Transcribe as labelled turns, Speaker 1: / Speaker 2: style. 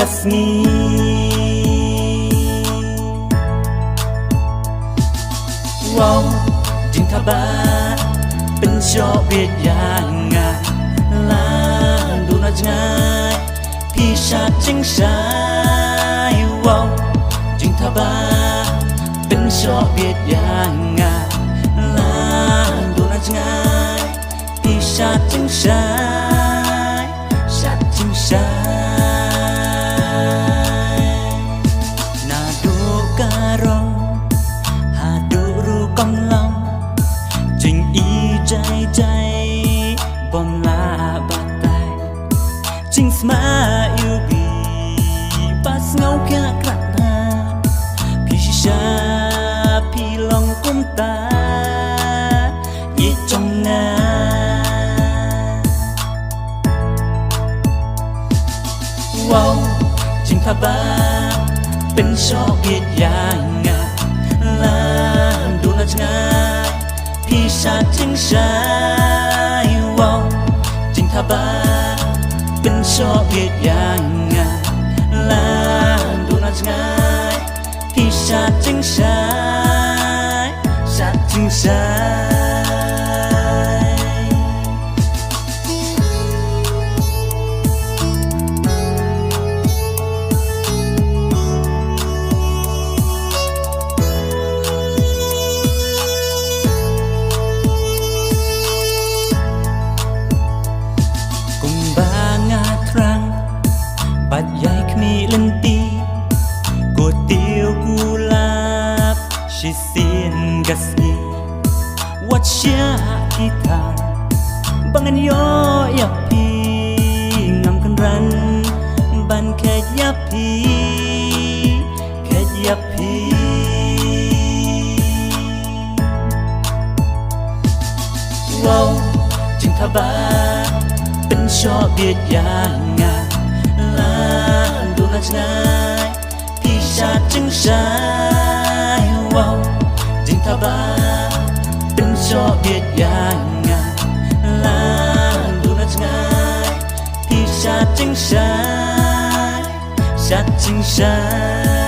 Speaker 1: kasngi wow jing thabaเป็นชอบเบียดอย่างไงลาดูน่าจะง่ายพี่ชาจิงชายว้าวจริงถ้าบ้าเป็นชอบเบียดอย่างไงลาดูน่าจะง่ายพี่ชาจิงชายชาจิงชายน่าดูการองหาดูรู้กำลังจริงอีใจใจบอมลาบาตายจริงสมาอยู่บีปัสเงาแค่กระดาษพี่ชิชาพี่ลองก้มตายิ่จงงาว้าวจริงถ้าบ้าเป็นชอบเบียดอย่างไงลาดูน่าจะง่ายพี่ชาจิงชายว้าวจริงถ้าบ้าเป็นชอบเบียดอย่างไงลาดูน่าจะง่ายพี่ชาจิงชายชาจิงชายบัดใหญ่ขมีลันตีก๋วยเตี๋ยวกุหลาบชิเซียนกัสกีวัดเชียกีตาร์บังอันย่อยับพีงำกันรันบันแค่ยับพีแค่ยับพีว้าวจึงทบาเป็นชอบเบียดอย่างงาดูน่าจะง่ายพี่ชาจิงชายว้าวจริงถ้าบ้าเป็นชอบเบียดอย่างไงลาดูน่าจะง่ายพี่ชาจิงชายชาจิงชาย